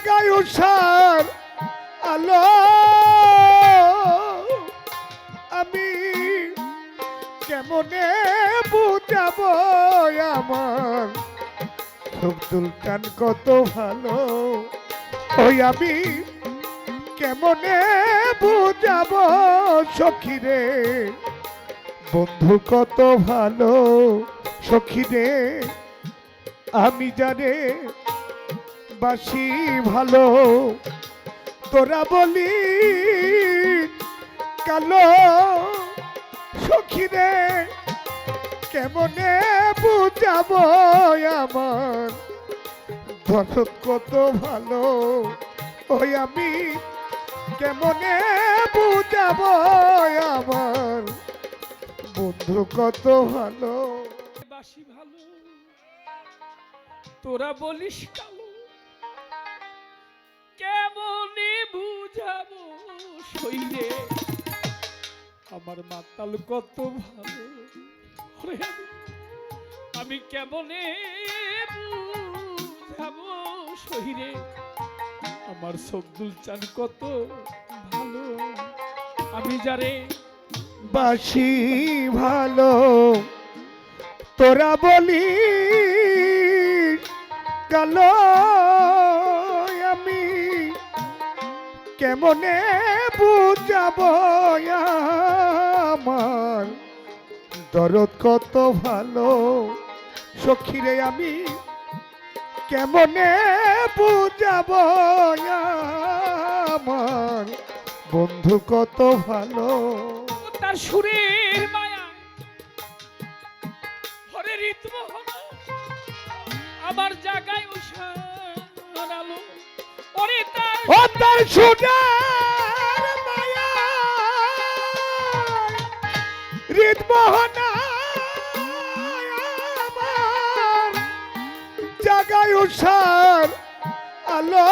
জাগায় উষার আলো আমি কেমনে বুঝাবো আমার আব্দুল কান কত ভালো ওই আমি কেমনে বুঝাবো সখী রে বন্ধু কত ভালো সখী রে আমি জানে বাসি ভালো তোরা বলি কালো সখী রে কেমনে বুঝাবো আমার দরদ কত ভালো ওই আমি কেমনে বুঝাবো আমার বন্ধু কত ভালো বাসি ভালো তোরা বলিস কালো কেমনে বুঝাবো শৈরে আমার মাতাল কত ভালো ওরে আমি কেমনে বুঝাবো শৈরে আমার সবদুল চান কত ভালো আমি যারে বাসি ভালো তোরা বলি কালো আমি কেমনে বুঝাবো আমার দরদ কত ভালো সখী রে আমি কেমনে বুঝাবো আমার বন্ধু কত ভালো তার সুরের মায়া হরে রিতম আমার জায়গায় উষারালো ওরে তার সুরের মায়া রিতমোহনা আমার জাগায় উষার আলো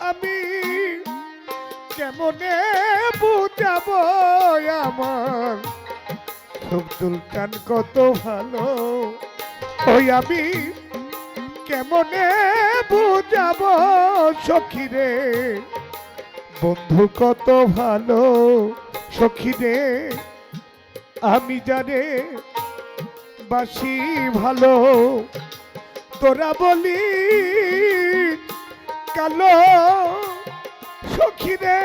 আমি কেমনে বুঝাবো আমার আব্দুল কান কত ভালো ওই আমি কেমনে বুঝাবো সখী রে বন্ধু কত ভালো সখী রে আমি জানে বাসি ভালো তোরা বলি কালো সখী রে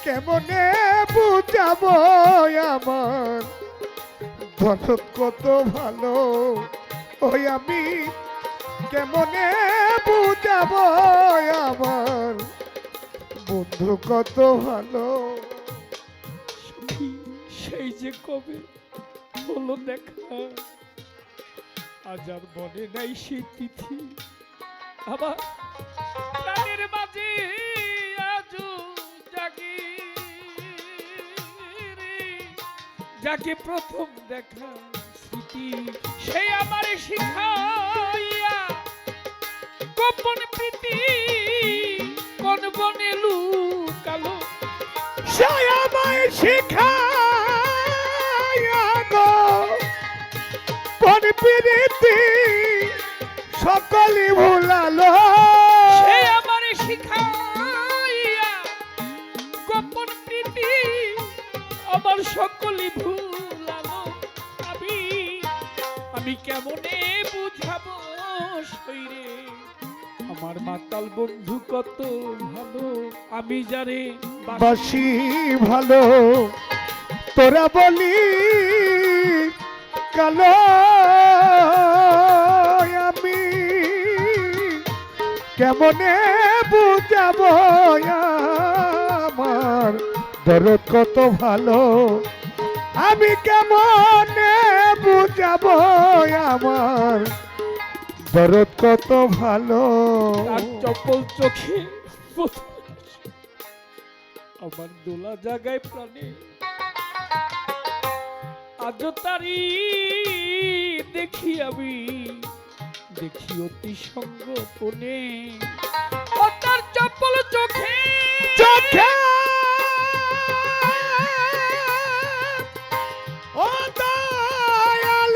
কেমনে বুঝাবো আমার দরদ কত ভালো ওই আমি কেমনে বুঝাবো আমার বন্ধু কত ভালো সেই যে কবে হলো দেখা আজ আর মনে নাই সেই তিথি আবার প্রাণের মাঝে আজও জাগি রে যাকে প্রথম দেখা স্মৃতি সে আমার শিখাইয়া গোপন প্রীতি কোন বনে লুকালো সে আমায় শিখাইয়া গো কোন প্রীতি সকলে ভুলালো সে আমার শিখাইয়া গোপন প্রীতি আমার সকলে ভুলালো আমি কেমনে বুঝাবো শৈরে আমার মাতাল বন্ধু কত ভালো আমি যারে বাসি ভালো তোরা বলি কালো আমি কেমনে বুঝাবো আমার দরদ কত ভালো আমি কেমনে বুঝাবো আমার দরদ কত ভালো তার চপল চোখে আমার দোলা জাগায় প্রাণে আজ তারি দেখি আমি দেখি অতি সঙ্গোপনে ও তার চপল চোখে চোখে ও দয়াল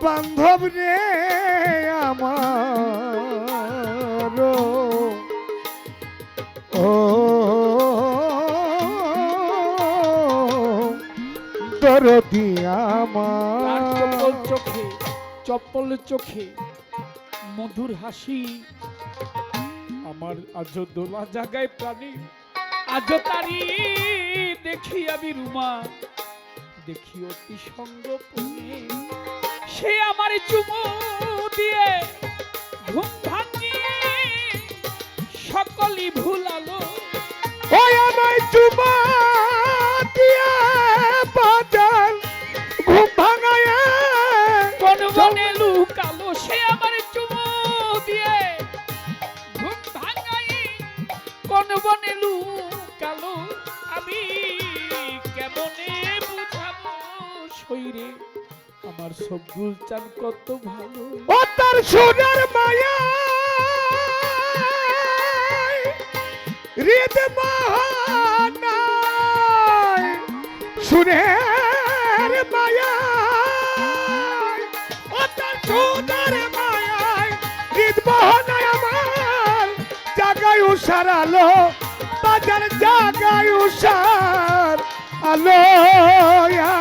বান্ধব রে আমার ও দরদি তার আমার চপ্পল চোখে মধুর হাসি, আমার আজ দোলা জাগায় প্রাণী, আজ তারি দেখি আমি রুমা, দেখি অতি সঙ্গপনে সে আমার চুমু দিয়ে ঘুম ভাঙিয়ে সকলই ভুলালো। ওই আমায় চুমা দিয়া বাজার ঘুম ভাঙায় কোন বনে লুকালো, সে আমার চুমু দিয়ে ঘুম ভাঙাই কোন বনে লুকালো। আমি কেমনে বুঝাবো শরীরে আমার সব গুলচান কত ভালো। ও তার সোনার মায়া হৃদ মহানায় সুরের মায়া ও তার সোনার মায়ায় হৃদ মহানায় আমার জাগায় উষার আলো বাজার জাগায় উষার আলো।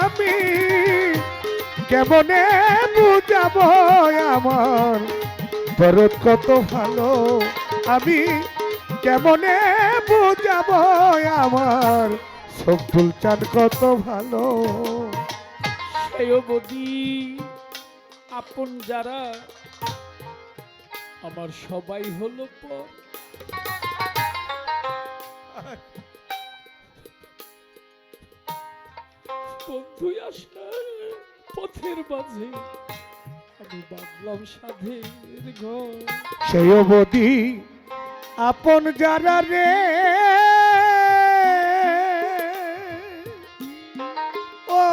আমি কেমনে বুঝাবো আমার দরদ কত ভালো, আমি কেমনে বুঝাবো আমার সবুল চাঁদ কত ভালো। সেই অবধি আপন যারা আমার সবাই হলো পর। বন্ধু আসা পথের মাঝে আমি বাঁধলাম সাধের ঘর। সেই অবধি আপন যারা রে ও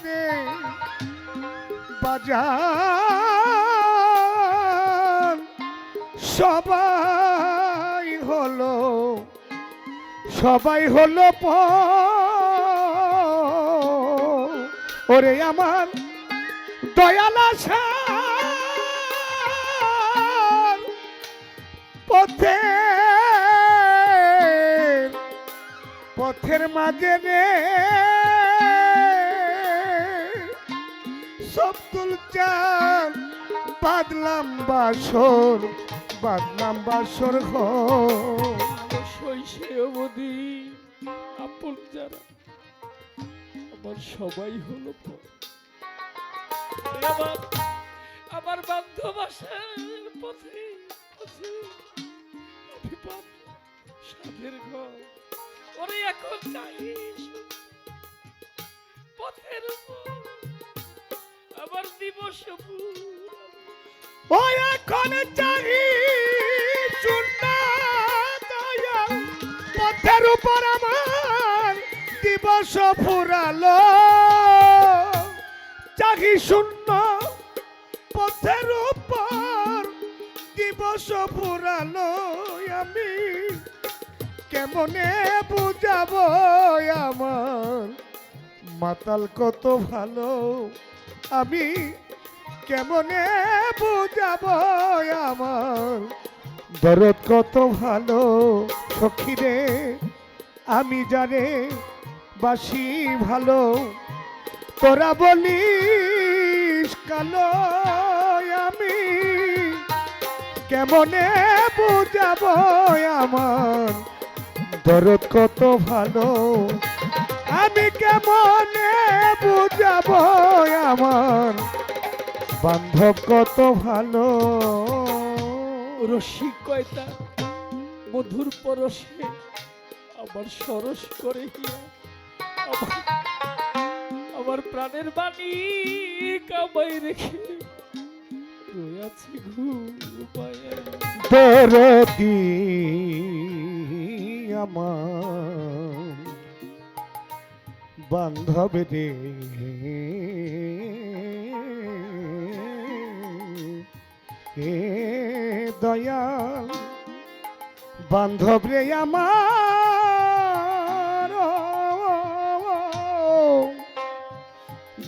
রে বাজার সবাই হলো ওরে আমার দয়াল আশার পথের মাঝে রে সবতুল চান বাদলাম বাসর ঘর। অবশ্যই সে অবধি আপন যারা আমার সবাই হলো পর। আমার বান্ধব আসার পথে আমি বাঁধলাম সাধের ঘর। ওরে এখন চাইস পথের উপর আমার দিবস ও এখন চাহি পথের উপর আমার দিবস ফুরালো, চাহি শূন্য পথের উপর দিবস ফুরালো। আমি কেমনে বুঝাবো আমার মাতাল কত ভালো, আমি কেমনে বুঝাবো আমার দরদ কত ভালো। সখী রে আমি জানে বাসি ভালো, তোরা বলিস কালো, আমি কেমনে বুঝাবো আমার দরদ কত ভালো, আমি কেমনে বুঝাবো আমার বান্ধব কত ভালো। রসিকতা মধুর পরশে আমার সরস করে আমার প্রাণের বাণী কামাই রেখে রয়েছি ঘুমায়ে। দরদি আমার বান্ধব রে হে দয়াল বান্ধব রে আমার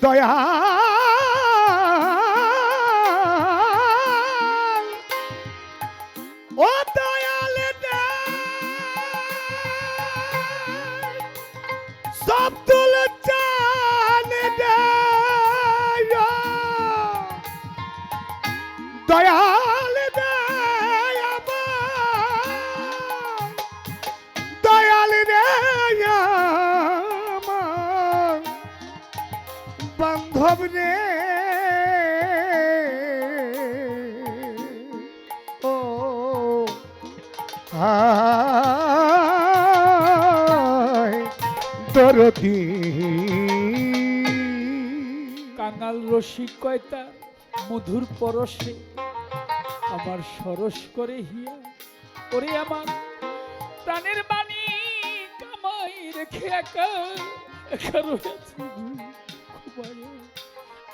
দয়াল দয়াল রে আমার দয়াল রে আমার বান্ধব রে ও হায় দরদি কাঙাল রসিক কয়তা মধুর পরশে আমার সরস করে হিয়া ওরে আমার প্রাণের বাণী কামাই রেখে একা একা রয়েছে ঘুমায়।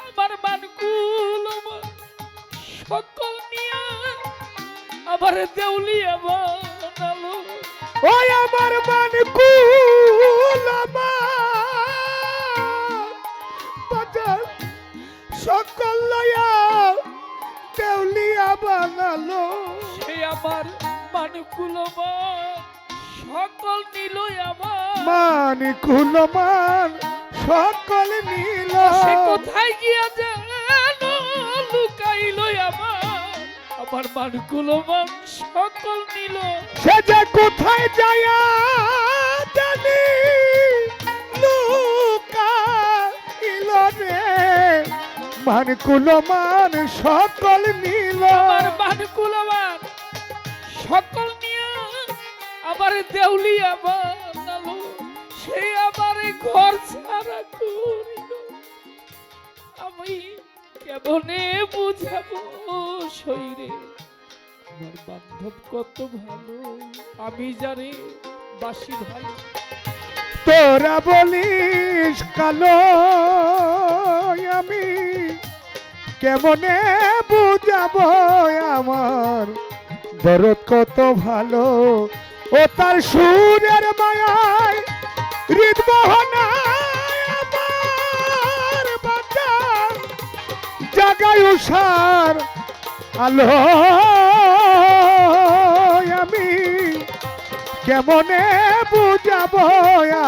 আমার মানকুল আমার সকল নিয়া আবার দেউলিয়া বানালো ওই আমার মানকুল আমার বাজার সকল লয়া দেউলিয়া বানালো সে আমার মানকুল আমার সকল নিল আমার মানকুল মান সকল নীল সে কোথায় গিয়া যেন লুকাইল আমার আমার মানকুল আমার সকল নিল সে যে কোথায় যায়া জানি লুকাইল রে মানকুল মান সকল নীল আমার মানকুল আমার সকল নিয়ে আবার দেউলিয়া বানালো সে আবার ঘর ছাড়া করিল আমি কেমনে বুঝাবো শরীরে আমার বান্ধব কত ভালো আমি জানি বাসি ভালো তোরা বলিস কালো আমি কেমনে বুঝাবো আমার দরদ কত ভালো ও তার সুরের মায়ায় হৃদমোহনায় আমার বাঁচার জাগায় উষার আলো আমি কেমনে বুঝাবো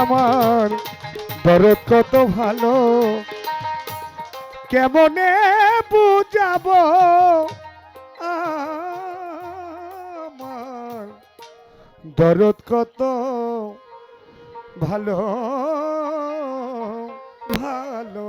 আমার দরদ কত ভালো কেমনে বুঝাবো আমার দরদ কত ভালো ভালো